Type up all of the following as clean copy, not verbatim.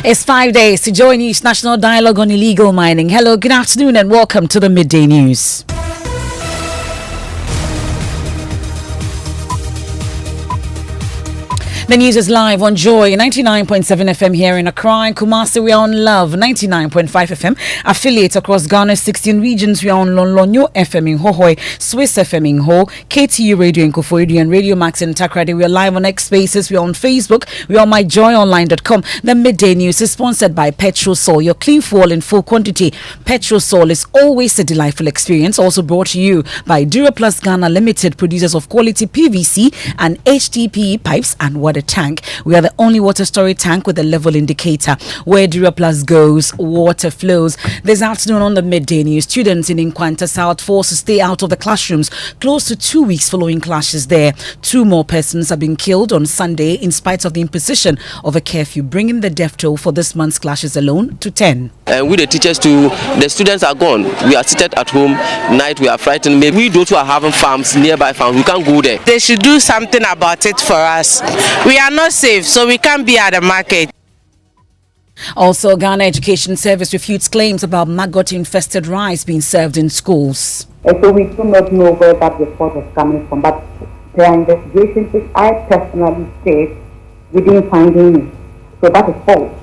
It's 5 days to join East National Dialogue on Illegal Mining. Hello, good afternoon and welcome to the Midday News. The news is live on Joy 99.7 FM here in Accra and Kumasi. We are on Love 99.5 FM. Affiliates across Ghana's 16 regions. We are on Lonlonyo FM in Hohoi, Swiss FM in Ho, KTU Radio in Kofoidi and Radio Max in Takrady. We are live on X Spaces. We are on Facebook. We are on myjoyonline.com. The Midday News is sponsored by Petrol Sol, your clean fuel in full quantity. Petrol Sol is always a delightful experience. Also brought to you by Duraplus Ghana Limited, producers of quality PVC and HDPE pipes and water tank. We are the only water storage tank with a level indicator. Where Duraplus goes, water flows. This afternoon on the Midday News, students in Nkwanta South forced to stay out of the classrooms close to 2 weeks following clashes there. 2 more persons have been killed on Sunday in spite of the imposition of a curfew, bringing the death toll for this month's clashes alone to 10. We the teachers too, the students are gone. We are seated at home. Night we are frightened. Maybe we those who are having farms, nearby farms, we can't go there. They should do something about it for us. We are not safe, so we can't be at the market. Also, Ghana Education Service refutes claims about Magot infested rice being served in schools. So we do not know where that report is coming from, but there are investigations which I personally said we didn't find any. So that is false.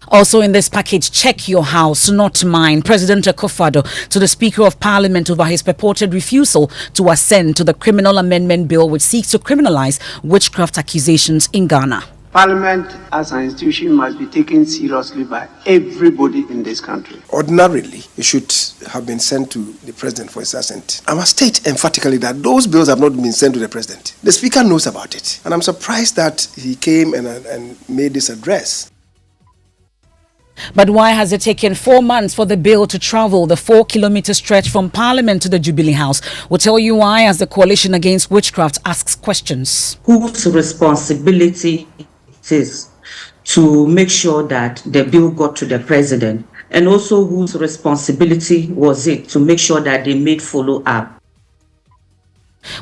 Also in this package, check your house, not mine. President Akufo-Addo to the Speaker of Parliament over his purported refusal to assent to the criminal amendment bill which seeks to criminalize witchcraft accusations in Ghana. Parliament as an institution must be taken seriously by everybody in this country. Ordinarily, it should have been sent to the President for his assent. I must state emphatically that those bills have not been sent to the President. The Speaker knows about it. And I'm surprised that he came and made this address. But why has it taken 4 months for the bill to travel the 4-kilometer stretch from Parliament to the Jubilee House? We'll tell you why as the Coalition Against Witchcraft asks questions. Whose responsibility it is to make sure that the bill got to the President? And also whose responsibility was it to make sure that they made follow-up?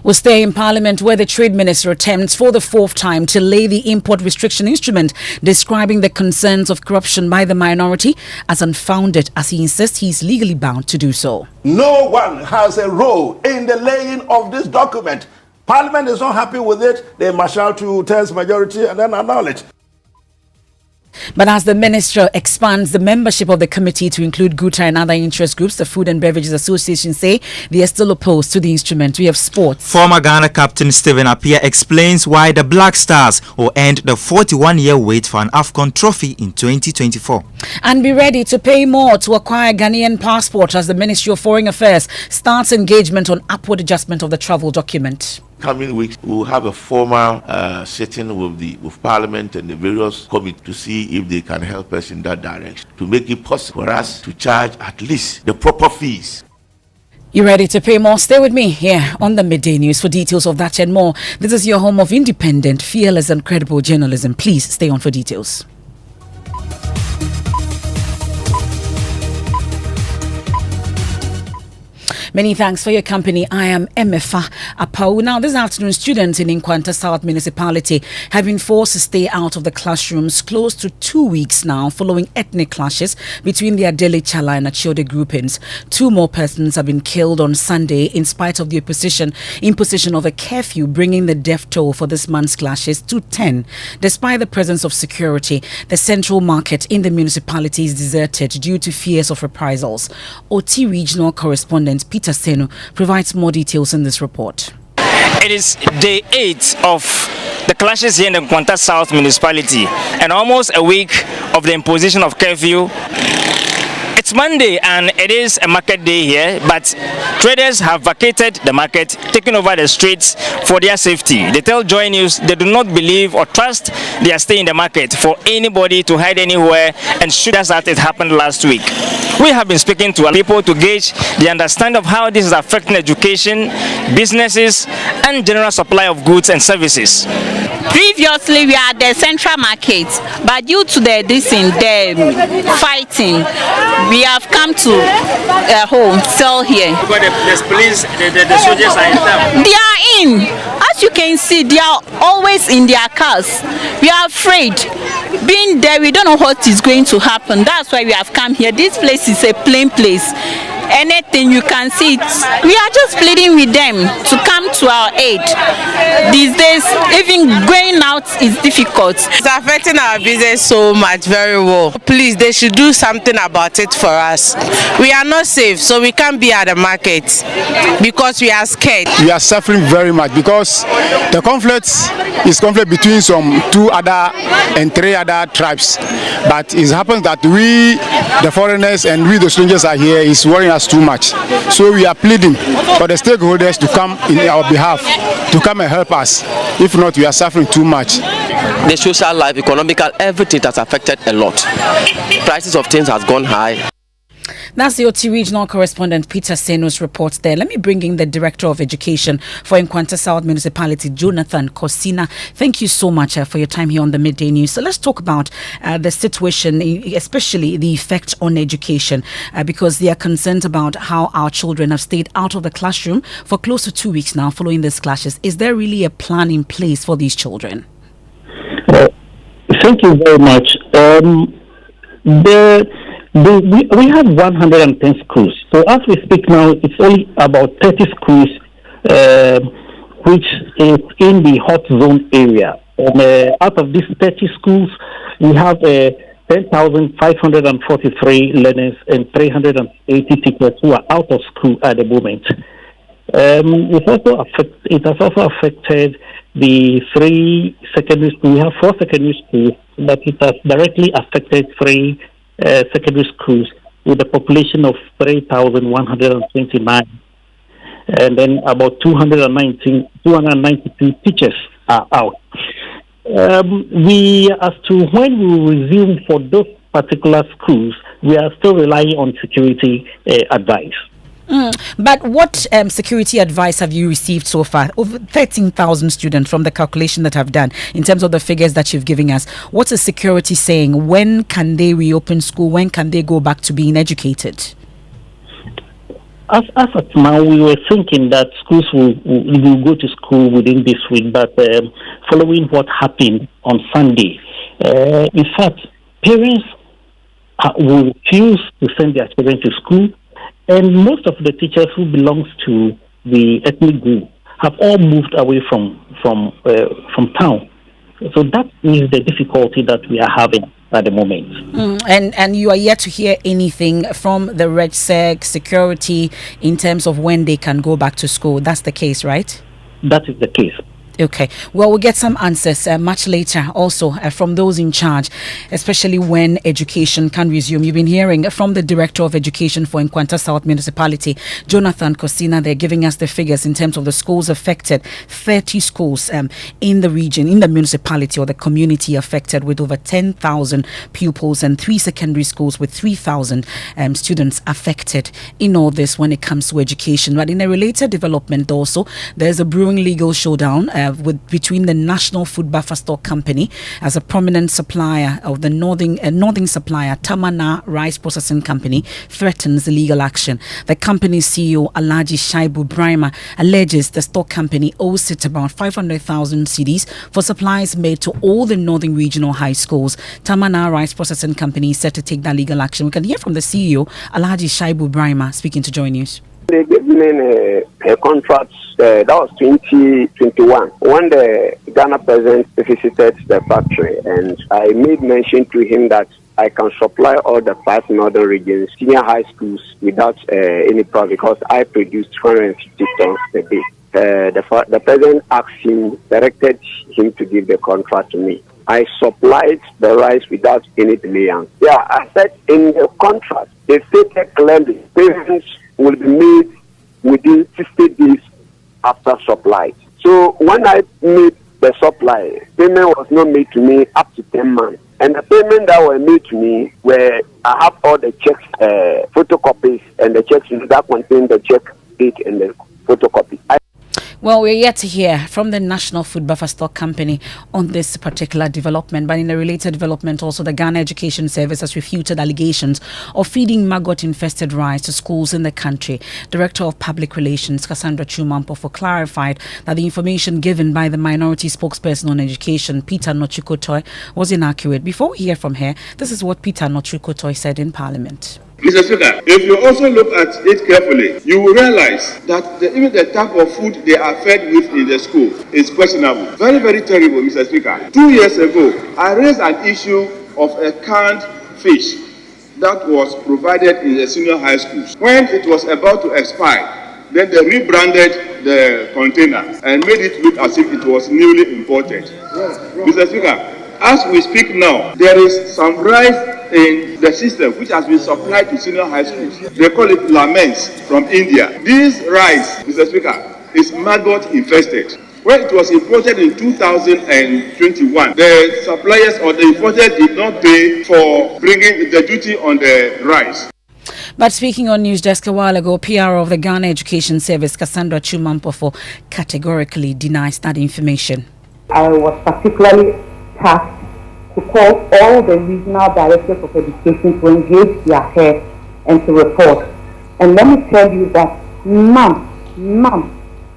We'll stay in Parliament where the Trade Minister attempts for the 4th time to lay the import restriction instrument, describing the concerns of corruption by the minority as unfounded, as he insists he is legally bound to do so. No one has a role in the laying of this document. Parliament is not happy with it. They marshal to 10th majority and then annul it. But as the minister expands the membership of the committee to include Guta and other interest groups, the Food and Beverages Association say they are still opposed to the instrument. We have sports. Former Ghana captain Stephen Appiah explains why the Black Stars will end the 41-year wait for an AFCON trophy in 2024. And be ready to pay more to acquire Ghanaian passport as the Ministry of Foreign Affairs starts engagement on upward adjustment of the travel document. Coming weeks, we will have a formal sitting with Parliament and the various committees to see if they can help us in that direction, to make it possible for us to charge at least the proper fees. You ready to pay more? Stay with me here on the Midday News for details of that and more. This is your home of independent, fearless and credible journalism. Please stay on for details. Many thanks for your company. I am Emefa Apawu. Now, this afternoon, students in Nkwanta South Municipality have been forced to stay out of the classrooms close to 2 weeks now following ethnic clashes between the Adele Chala and Achiode groupings. 2 more persons have been killed on Sunday in spite of the imposition of a curfew, bringing the death toll for this month's clashes to 10. Despite the presence of security, the central market in the municipality is deserted due to fears of reprisals. OT regional correspondent Peter Seno provides more details in this report. It is day 8 of the clashes here in the Nkwanta South municipality and almost a week of the imposition of curfew. It's Monday and it is a market day here, but traders have vacated the market, taking over the streets for their safety. They tell Joy News they do not believe or trust their stay in the market for anybody to hide anywhere and shoot us as it happened last week. We have been speaking to people to gauge the understanding of how this is affecting education, businesses, and general supply of goods and services. Previously, we are at the central market, but due to the fighting, we have come to home, sell here. But the police, the soldiers are in town. They are in. As As you can see, they are always in their cars. We are afraid. Being there, we don't know what is going to happen. That's why we have come here. This place is a plain place. Anything you can see it. We are just pleading with them to come to our aid. These days, even going out is difficult. It's affecting our business so much, very well. Please, they should do something about it for us. We are not safe, so we can't be at the market because we are scared. We are suffering very much because the conflict is conflict between some 2 other and 3 other tribes. But it happens that we, the foreigners, and we, the strangers, are here is worrying us too much. So we are pleading for the stakeholders to come in our behalf, to come and help us. If not, we are suffering too much. The social life, economical, everything has affected a lot. Prices of things has gone high. That's the OT regional correspondent Peter Seno's report there. Let me bring in the Director of Education for Nkwanta South Municipality, Jonathan Kosina. Thank you so much for your time here on the Midday News. So let's talk about the situation, especially the effect on education, because they are concerned about how our children have stayed out of the classroom for close to 2 weeks now following these clashes. Is there really a plan in place for these children? Thank you very much. We have 110 schools. So as we speak now, it's only about 30 schools which is in the hot zone area. Out of these 30 schools, we have 10,543 learners and 380 teachers who are out of school at the moment. It has also affected the 3 secondary schools. We have 4 secondary schools, but it has directly affected 3 secondary schools with a population of 3,129, and then about 292 teachers are out. As to when we will resume for those particular schools, we are still relying on security advice. But what security advice have you received so far? Over 13,000 students from the calculation that I've done in terms of the figures that you've given us. What's the security saying? When can they reopen school? When can they go back to being educated? As of now, we were thinking that schools will go to school within this week, but following what happened on Sunday, in fact, parents will refuse to send their children to school. And most of the teachers who belongs to the ethnic group have all moved away from town. So that is the difficulty that we are having at the moment. And you are yet to hear anything from the RegSec security in terms of when they can go back to school. That's the case, right? That is the case. Okay. Well, we'll get some answers much later also from those in charge, especially when education can resume. You've been hearing from the Director of Education for Nkwanta South Municipality, Jonathan Kosina. They're giving us the figures in terms of the schools affected. 30 schools in the region, in the municipality or the community affected, with over 10,000 pupils, and 3 secondary schools with 3,000 students affected in all this when it comes to education. But in a related development also, there's a brewing legal showdown between the National Food Buffer Stock Company as a prominent supplier of the northern supplier Tamana Rice Processing Company threatens legal action. The company's CEO Alhaji Shaibu Brahima alleges the stock company owes it about 500,000 cedis for supplies made to all the northern regional high schools. Tamana Rice Processing Company is set to take that legal action. We can hear from the CEO Alhaji Shaibu Brahima speaking to Joy News. They gave me a contract, that was 2021, when the Ghana president visited the factory, and I made mention to him that I can supply all the 5 northern regions, senior high schools, without any problem, because I produce 250 tons per day. The president directed him to give the contract to me. I supplied the rice without any delay. Yeah, I said in the contract, they stated clearly payments will be made within 60 days after supply. So when I made the supply, payment was not made to me up to 10 months. And the payment that were made to me were, I have all the checks, photocopies, and the checks that contain the check date and the photocopy. Well, we're yet to hear from the National Food Buffer Stock Company on this particular development, but in a related development also, the Ghana Education Service has refuted allegations of feeding maggot infested rice to schools in the country. Director of Public Relations Cassandra Chumampo clarified that the information given by the minority spokesperson on education, Peter Nochukotoi, was inaccurate. Before we hear from her, this is what Peter Nochukotoi said in Parliament. Mr. Speaker, if you also look at it carefully, you will realize that even the type of food they are fed with in the school is questionable. Very, very terrible, Mr. Speaker. 2 years ago, I raised an issue of a canned fish that was provided in the senior high schools. When it was about to expire, then they rebranded the container and made it look as if it was newly imported. Mr. Speaker, as we speak now, there is some rice in the system which has been supplied to senior high schools. They call it laments from India. This rice, Mr. Speaker, is maggot infested. When it was imported in 2021, the suppliers or the importers did not pay for bringing the duty on the rice. But speaking on News Desk a while ago, PR of the Ghana Education Service, Cassandra Chumampo, categorically denies that information. I was particularly tasked to call all the regional directors of education to engage their heads and to report. And let me tell you that none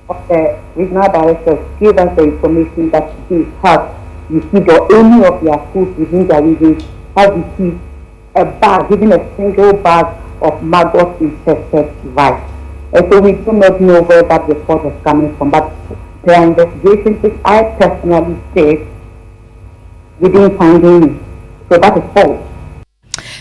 of the regional directors gave us the information that they have received, or any of their schools within their regions have received a bag, even a single bag of maggot infested rice. And so we do not know where that report is coming from, but there are investigations which I personally said we didn't find any. So that is false.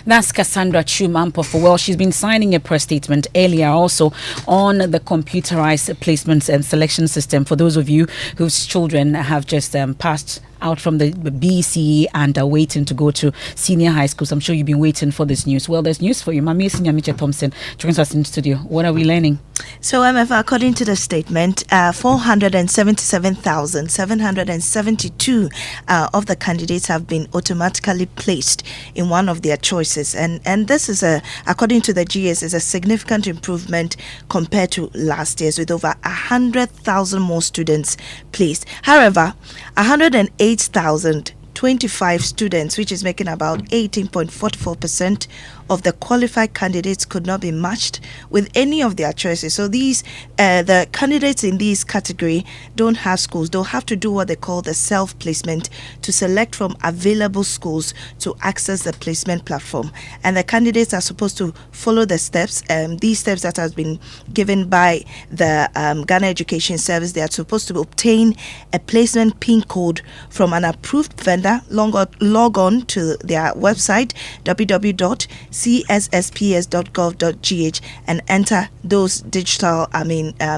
That's Cassandra Chumampo. Well, she's been signing a press statement earlier also on the computerized placements and selection system for those of you whose children have just passed out from the BCE and are waiting to go to senior high schools. I'm sure you've been waiting for this news. Well, there's news for you. Mami Sinyamiche Thompson joins us in the studio. What are we learning? So, Emefa, according to the statement, 477,772 of the candidates have been automatically placed in one of their choices. And this is, according to the GS, is a significant improvement compared to last year's, with over 100,000 more students placed. However, 108,025 students, which is making about 18.44% of the qualified candidates, could not be matched with any of their choices. So these the candidates in this category don't have schools. They'll have to do what they call the self-placement to select from available schools to access the placement platform. And the candidates are supposed to follow the steps, these steps that has been given by the Ghana Education Service. They are supposed to obtain a placement PIN code from an approved vendor. Log on to their website www.csSPS.gov.gh and enter those digital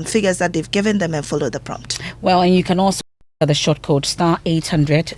figures that they've given them and follow the prompt. Well, and you can also the short code *800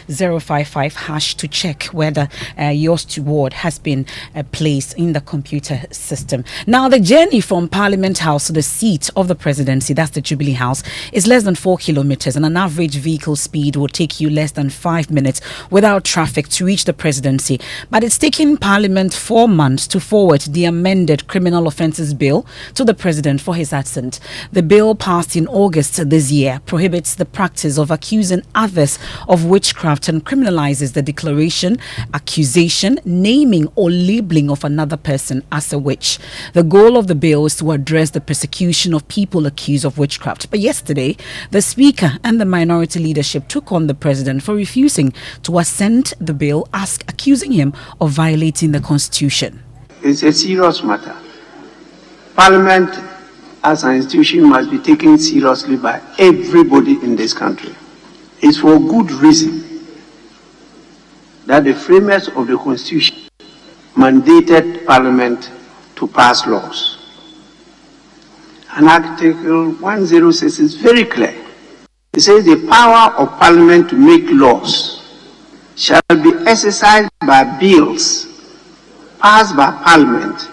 *055 hash to check whether your steward has been placed in the computer system. Now, the journey from Parliament House to the seat of the presidency, that's the Jubilee House, is less than 4 kilometers, and an average vehicle speed will take you less than 5 minutes without traffic to reach the presidency. But it's taken Parliament 4 months to forward the amended criminal offences bill to the president for his assent. The bill, passed in August this year, prohibits the practice of accusing others of witchcraft and criminalizes the declaration, accusation, naming or labeling of another person as a witch. The goal of the bill is to address the persecution of people accused of witchcraft. But yesterday, the Speaker and the minority leadership took on the President for refusing to assent the bill, accusing him of violating the Constitution. It's a serious matter. Parliament as an institution must be taken seriously by everybody in this country. It's for good reason that the framers of the Constitution mandated Parliament to pass laws. And Article 106 is very clear. It says the power of Parliament to make laws shall be exercised by bills passed by Parliament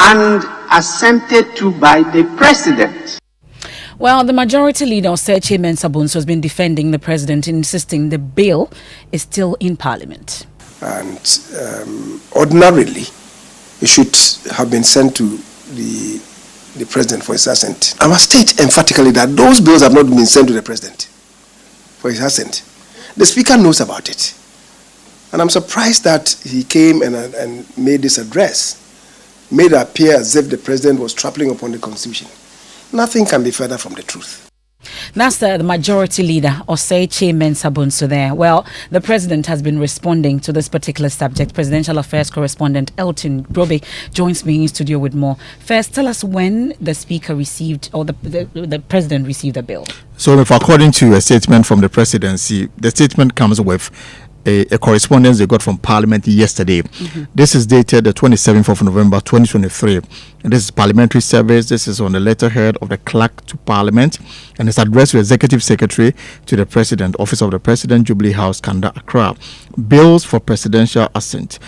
and assented to by the President. Well, the majority leader, Osechi Mensah-Bonsu, has been defending the president, insisting the bill is still in Parliament. And ordinarily, it should have been sent to the the president for his assent. I must state emphatically that those bills have not been sent to the president for his assent. The speaker knows about it. And I'm surprised that he came and made this address, made it appear as if the president was trampling upon the constitution. Nothing can be further from the truth. That's the majority leader, Osei Chairman Sabunso there. Well, the president has been responding to this particular subject. Presidential Affairs correspondent Elton Brobe joins me in studio with more. First, tell us when the speaker received, or the president received the bill. So, if according to a statement from the presidency, the statement comes with a correspondence they got from Parliament yesterday. This is dated the 27th of November 2023. And this is parliamentary service. This is on the letterhead of the clerk to Parliament, and it's addressed to the Executive Secretary to the President, Office of the President, Jubilee House, Kanda, Accra. Bills for presidential assent.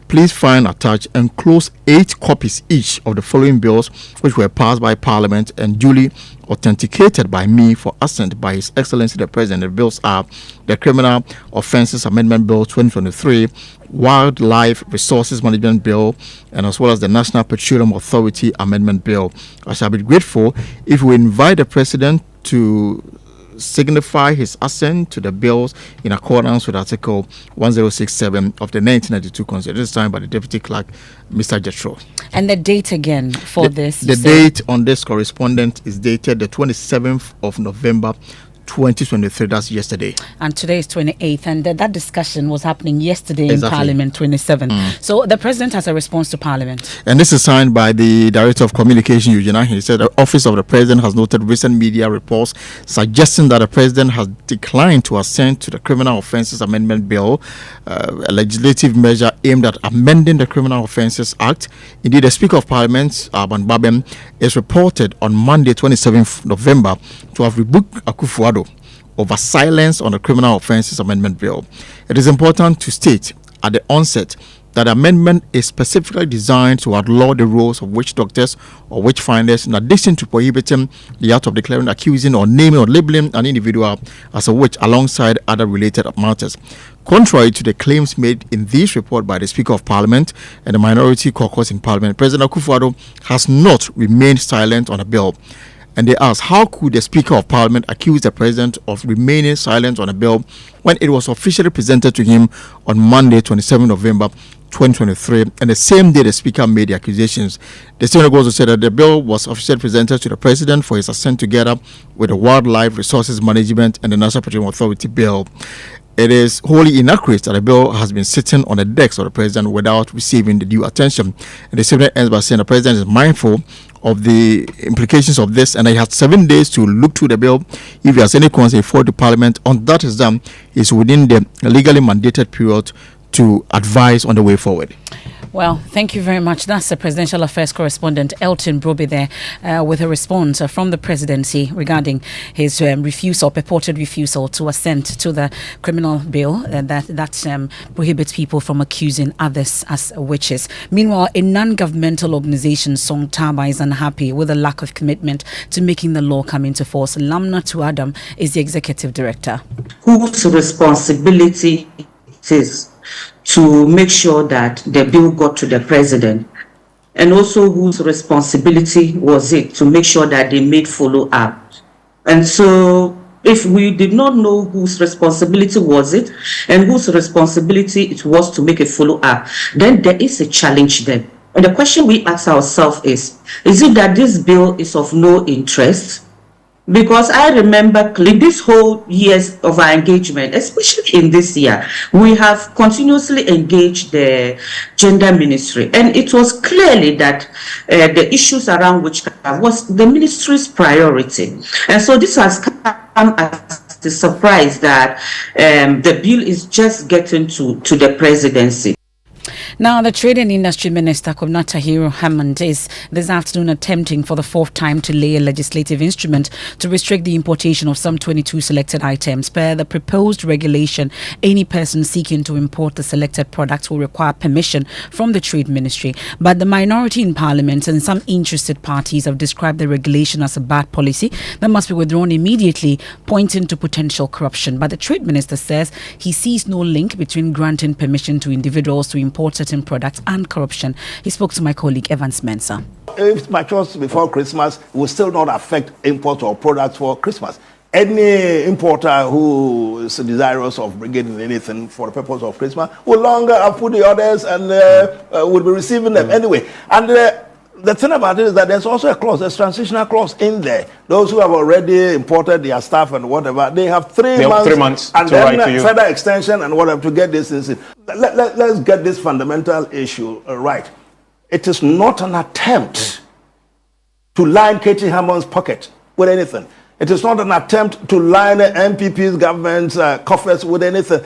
Please find attached enclose 8 copies each of the following bills which were passed by Parliament and duly authenticated by me for assent by His Excellency the President. The bills are the Criminal Offences Amendment Bill 2023, Wildlife Resources Management Bill, and as well as the National Petroleum Authority Amendment Bill. I shall be grateful if we invite the President to signify his assent to the bills in accordance with Article 1067 of the 1992 Constitution. This time by the Deputy Clerk, Mr. Jetro. And the date again for this? The date on this correspondence is dated the 27th of November 2023. That's yesterday. And today is 28th. And that discussion was happening yesterday in Parliament, 27th. So the president has a response to Parliament. And this is signed by the Director of Communication, Eugenia. He said the Office of the President has noted recent media reports suggesting that the president has declined to assent to the Criminal Offences Amendment Bill, a legislative measure aimed at amending the Criminal Offences Act. Indeed, the Speaker of Parliament, Aban Babem, is reported on Monday, 27th November, to have rebuked Akufo-Addo over silence on the Criminal Offences Amendment Bill. It is important to state at the onset that the amendment is specifically designed to outlaw the roles of witch doctors or witch finders, in addition to prohibiting the act of declaring, accusing, or naming or labeling an individual as a witch alongside other related matters. Contrary to the claims made in this report by the Speaker of Parliament and the minority caucus in Parliament, President Akufo-Addo has not remained silent on the bill. And they asked, how could the Speaker of Parliament accuse the President of remaining silent on a bill when it was officially presented to him on Monday, 27 November 2023, and the same day the Speaker made the accusations? The statement goes to say that the bill was officially presented to the President for his assent together with the Wildlife Resources Management and the National Petroleum Authority Bill. It is wholly inaccurate that the bill has been sitting on the decks of the President without receiving the due attention. And the statement ends by saying the President is mindful of the implications of this, and he has 7 days to look through the bill. If he has any concerns before the Parliament on that is done, is within the legally mandated period to advise on the way forward. Well, thank you very much. That's the Presidential Affairs correspondent Elton Brobe there with a response from the presidency regarding his purported refusal to assent to the criminal bill that prohibits people from accusing others as witches. Meanwhile, a non-governmental organization, Song Taba, is unhappy with the lack of commitment to making the law come into force. Lamna Tuadam is the executive director. Whose responsibility it is to make sure that the bill got to the president, and also whose responsibility was it to make sure that they made follow-up. And so if we did not know whose responsibility was it and whose responsibility it was to make a follow-up, then there is a challenge there. And the question we ask ourselves is it that this bill is of no interest? Because I remember this whole years of our engagement, especially in this year, we have continuously engaged the gender ministry. And it was clearly that the issues around witchcraft was the ministry's priority. And so this has come as a surprise that the bill is just getting to the presidency. Now, the Trade and Industry Minister, Kobnata Hero Hammond, is this afternoon attempting for the fourth time to lay a legislative instrument to restrict the importation of some 22 selected items. Per the proposed regulation, any person seeking to import the selected products will require permission from the Trade Ministry. But the minority in Parliament and some interested parties have described the regulation as a bad policy that must be withdrawn immediately, pointing to potential corruption. But the Trade Minister says he sees no link between granting permission to individuals to import counterfeiting products and corruption. He spoke to my colleague Evans Mensah. If it matures before Christmas, it will still not affect imports of products for Christmas. Any importer who is desirous of bringing in anything for the purpose of Christmas will longer put the orders and will be receiving them anyway. And the thing about it is that there's also a clause, there's transitional clause in there. Those who have already imported their stuff and whatever, they have 3 months and then further extension and whatever to get this in. Let's get this fundamental issue right. It is not an attempt to line Katie Hammond's pocket with anything. It is not an attempt to line MPP's government's coffers with anything.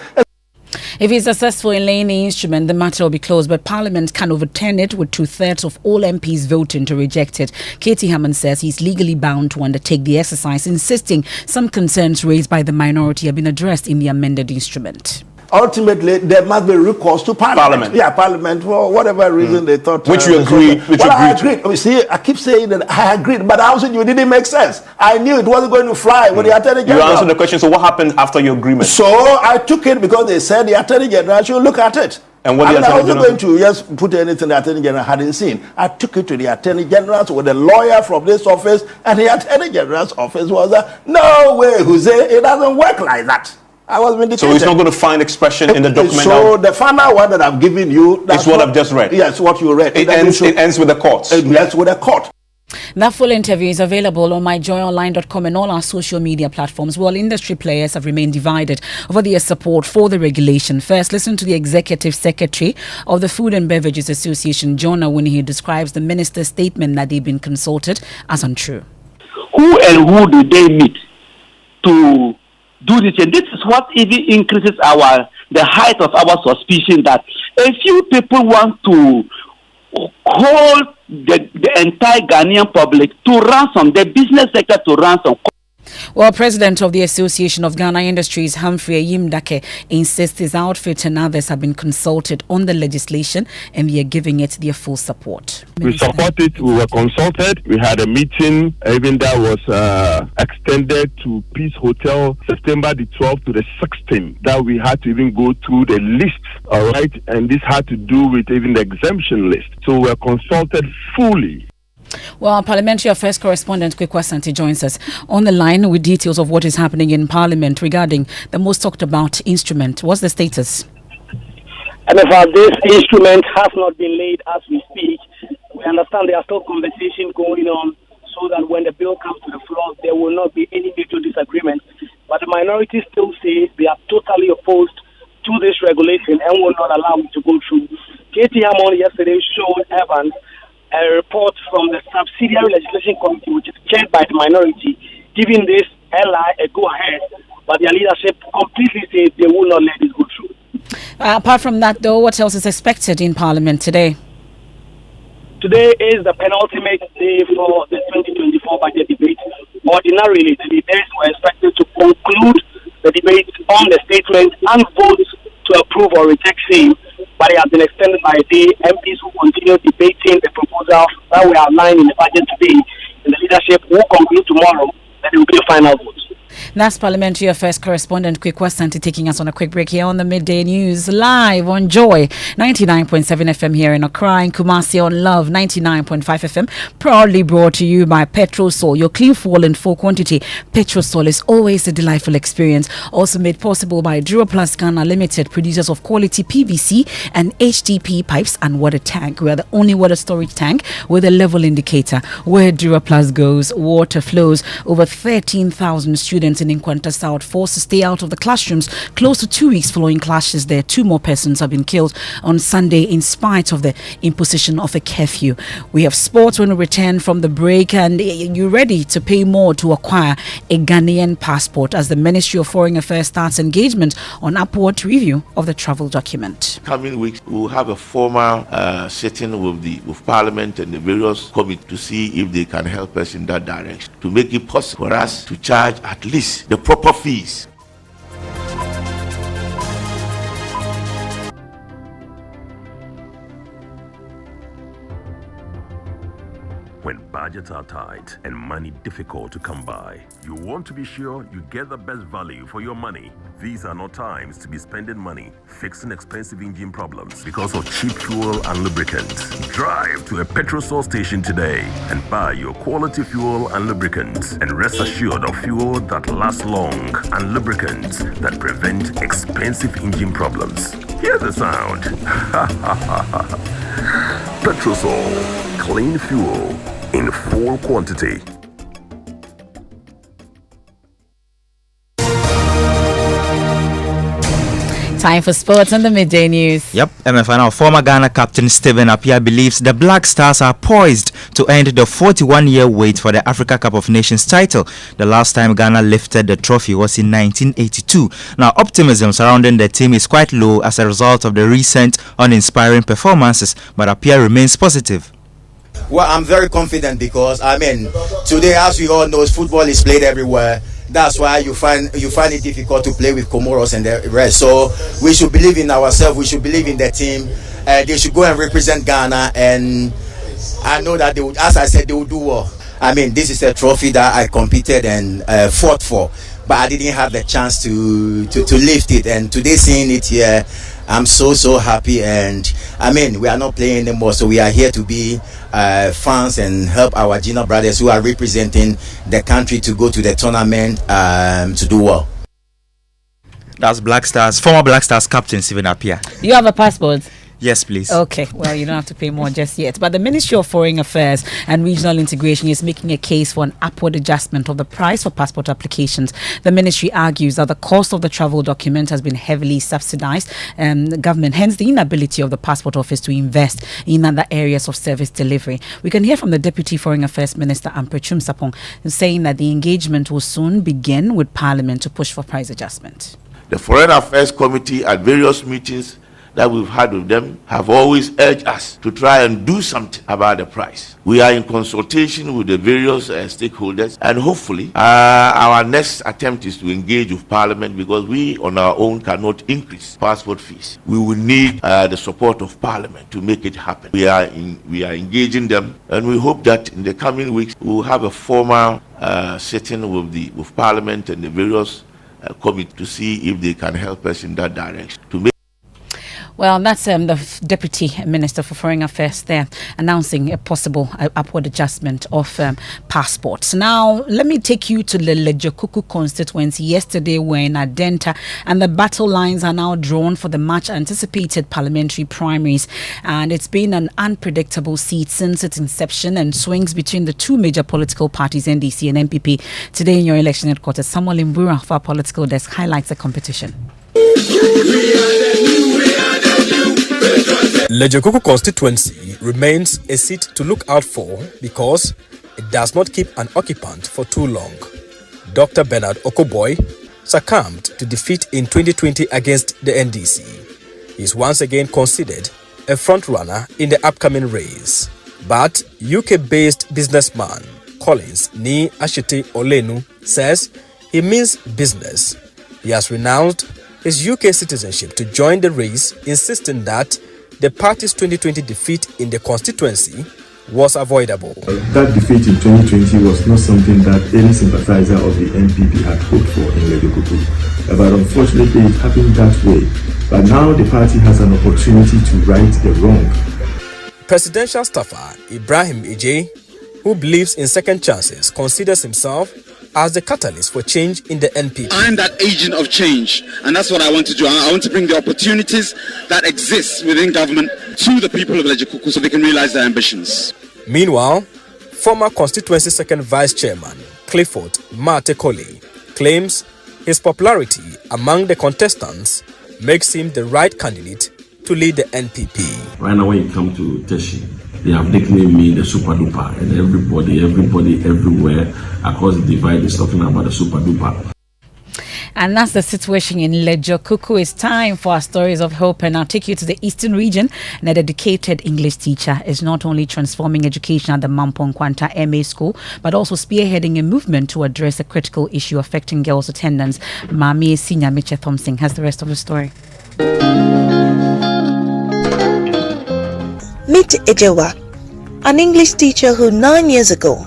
If he's successful in laying the instrument, the matter will be closed, but Parliament can overturn it with 2/3 of all MPs voting to reject it. Katie Hammond says he's legally bound to undertake the exercise, insisting some concerns raised by the minority have been addressed in the amended instrument. Ultimately, there must be recourse to Parliament. Yeah, Parliament, for whatever reason they thought. Which you agreed. I agreed. You see, I keep saying that I agreed, but I also knew it didn't make sense. I knew it wasn't going to fly with the Attorney General. You answered the question, so what happened after your agreement? So I took it because they said the Attorney General should look at it. And what I wasn't going to just put anything the Attorney General hadn't seen. I took it to the Attorney General with a lawyer from this office, and the Attorney General's office was no way, Jose, it doesn't work like that. I was vindicated. So it's not going to find expression in the document. So the final one that I've given you, that's what I've just read. Yes, what you read. It ends with the courts. It ends with the court. That full interview is available on myjoyonline.com and all our social media platforms, while industry players have remained divided over their support for the regulation. First, listen to the Executive Secretary of the Food and Beverages Association, Jonah, when he describes the minister's statement that they've been consulted as untrue. Who and who do they meet to do this? And this is what even increases the height of our suspicion that a few people want to hold the entire Ghanaian public to ransom, the business sector to ransom. Well, President of the Association of Ghana Industries, Humphrey Ayimdake, insists his outfit and others have been consulted on the legislation and they are giving it their full support. We support it. We were consulted. We had a meeting. Even that was extended to Peace Hotel September the 12th to the 16th. That we had to even go through the list, all right? And this had to do with even the exemption list. So we were consulted fully. Well, Parliamentary Affairs correspondent Kwekwa Santi joins us on the line with details of what is happening in Parliament regarding the most talked about instrument. What's the status? Emefa, this instrument has not been laid as we speak. We understand there are still conversations going on so that when the bill comes to the floor, there will not be any major disagreement. But the minority still say they are totally opposed to this regulation and will not allow it to go through. Katie Hammond yesterday showed Evans a report from the Subsidiary Legislation Committee, which is chaired by the minority, giving this LI a go-ahead, but their leadership completely says they will not let this go through. Apart from that, though, what else is expected in Parliament today? Today is the penultimate day for the 2024 budget debate. Ordinarily, the debates were expected to conclude the debate on the statement and vote to approve or reject same, but it has been extended by a day. MPs will continue debating the proposals that were outlined in the budget today, and the leadership will conclude tomorrow that it will be a final vote. That's Parliamentary Affairs correspondent Kwekwa Santi taking us on a quick break here on the Midday News, live on Joy 99.7 FM here in Accra, in Kumasi on Love 99.5 FM, proudly brought to you by Petrosol, your clean fuel in full quantity. Petrosol is always a delightful experience, also made possible by Duraplast Ghana Limited, producers of quality PVC and HDP pipes and water tank. We are the only water storage tank with a level indicator. Where Duraplast goes, water flows. Over 13,000 students in Nkwanta South forced to stay out of the classrooms close to 2 weeks following clashes there. 2 more persons have been killed on Sunday in spite of the imposition of a curfew. We have sports when we return from the break, and you're ready to pay more to acquire a Ghanaian passport as the Ministry of Foreign Affairs starts engagement on upward review of the travel document. Coming weeks, we will have a formal sitting with Parliament and the various committees to see if they can help us in that direction, to make it possible for us to charge at least the proper fees. When buying budgets are tight and money difficult to come by. You want to be sure you get the best value for your money. These are not times to be spending money fixing expensive engine problems because of cheap fuel and lubricants. Drive to a petrol source station today and buy your quality fuel and lubricants, and rest assured of fuel that lasts long and lubricants that prevent expensive engine problems. Hear the sound. Petrosol, clean fuel in full quantity. Time for sports and the midday news. Yep, Emefa now former Ghana captain Stephen Appiah believes the Black Stars are poised to end the 41-year wait for the Africa Cup of Nations title. The last time Ghana lifted the trophy was in 1982. Now, optimism surrounding the team is quite low as a result of the recent uninspiring performances, but Appiah remains positive. Well, I'm very confident because, today, as we all know, football is played everywhere. That's why you find it difficult to play with Comoros and the rest. So we should believe in ourselves. We should believe in the team. They should go and represent Ghana. And I know that they would, as I said, they will do well. This is a trophy that I competed and fought for, but I didn't have the chance to lift it. And today, seeing it here, I'm so happy. And we are not playing anymore, so we are here to be fans and help our junior brothers who are representing the country to go to the tournament to do well. That's former Black Stars captain Stephen Appiah. You have a passport? Yes, please. Okay, well, you don't have to pay more just yet. But the Ministry of Foreign Affairs and Regional Integration is making a case for an upward adjustment of the price for passport applications. The ministry argues that the cost of the travel document has been heavily subsidized, the government, hence the inability of the passport office to invest in other areas of service delivery. We can hear from the Deputy Foreign Affairs Minister, Amprechum Sapong, saying that the engagement will soon begin with Parliament to push for price adjustment. The Foreign Affairs Committee at various meetings that we've had with them have always urged us to try and do something about the price. We are in consultation with the various stakeholders, and hopefully our next attempt is to engage with Parliament, because we on our own cannot increase passport fees. We will need the support of Parliament to make it happen. We are engaging them, and we hope that in the coming weeks we will have a formal sitting with Parliament and the various committees to see if they can help us in that direction to make. Well, that's the Deputy Minister for Foreign Affairs there announcing a possible upward adjustment of passports. Now, let me take you to the Lele constituency. Yesterday, we're in Adenta, and the battle lines are now drawn for the much-anticipated parliamentary primaries. And it's been an unpredictable seat since its inception, and swings between the two major political parties, NDC and NPP. Today in your election headquarters, Samuel Mbura of our political desk highlights the competition. Lejokoko constituency remains a seat to look out for because it does not keep an occupant for too long. Dr. Bernard Okoboy succumbed to defeat in 2020 against the NDC. He is once again considered a front-runner in the upcoming race. But UK-based businessman Collins Ni Ashite Olenu says he means business. He has renounced his UK citizenship to join the race, insisting that the party's 2020 defeat in the constituency was avoidable. That defeat in 2020 was not something that any sympathizer of the NPP had hoped for in Lele, but unfortunately it happened that way. But now the party has an opportunity to right the wrong. Presidential staffer Ibrahim Ije, who believes in second chances, considers himself as the catalyst for change in the NPP. I'm that agent of change, and that's what I want to do. I want to bring the opportunities that exist within government to the people of Lejikuku so they can realize their ambitions. Meanwhile, former constituency second vice chairman Clifford Mate Colley claims his popularity among the contestants makes him the right candidate to lead the NPP. Right now when you come to Teshi, they have nicknamed me the super duper, and everybody everywhere across the divide is talking about the super duper. And that's the situation in Lejikuku. It's time for our stories of hope, and I'll take you to the eastern region. And a dedicated English teacher is not only transforming education at the Mampong Kwanta MA School, but also spearheading a movement to address a critical issue affecting girls' attendance. Mami Sinya Miche Thompson has the rest of the story. Meet Ejewa, an English teacher who 9 years ago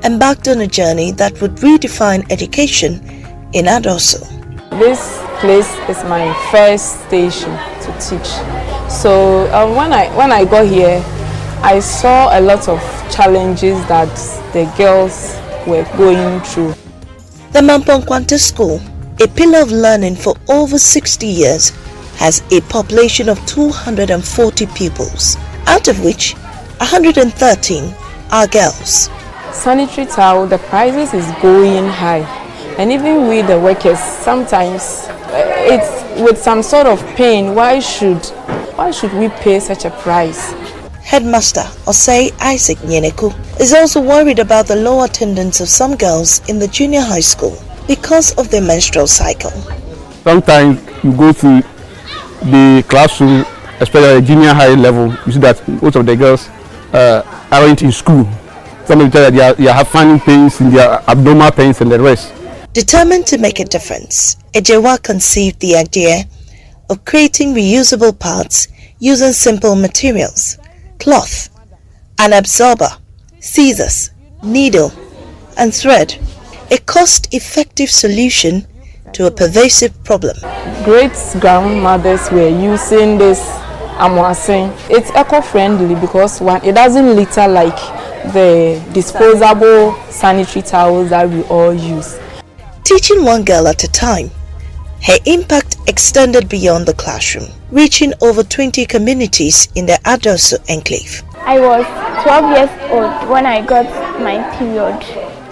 embarked on a journey that would redefine education in Adoso. This place is my first station to teach. So when I got here, I saw a lot of challenges that the girls were going through. The Mamponkwanta School, a pillar of learning for over 60 years, has a population of 240 pupils, out of which 113 are girls. Sanitary towel, the prices is going high, and even with the workers, sometimes it's with some sort of pain. Why should we pay such a price? Headmaster Osei Isaac Nyeneku is also worried about the low attendance of some girls in the junior high school because of their menstrual cycle. Sometimes you go to the classroom, especially at the junior high level, you see that most of the girls aren't in school. Some of them they have finding pains in their abdominal pains and the rest. Determined to make a difference, Ejewa conceived the idea of creating reusable parts using simple materials: cloth, an absorber, scissors, needle, and thread. A cost-effective solution to a pervasive problem. Great grandmothers were using this amwasin. It's eco-friendly because one, it doesn't litter like the disposable sanitary towels that we all use. Teaching one girl at a time, her impact extended beyond the classroom, reaching over 20 communities in the Adoso enclave. I was 12 years old when I got my period.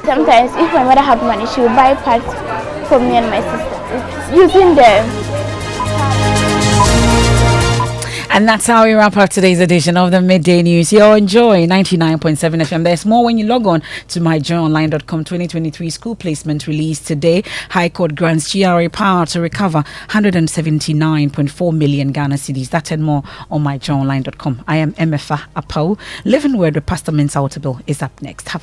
Sometimes if my mother had money, she would buy pads for me and my sister using them. And that's how we wrap up today's edition of the Midday News. You're enjoying 99.7 FM. There's more when you log on to myjoyonline.com. 2023 school placement released today. High Court grants GRA power to recover 179.4 million Ghana cedis. That and more on myjoyonline.com. I am Emefa Apawu. Living Word with Pastor Mensa Otabil is up next. Have a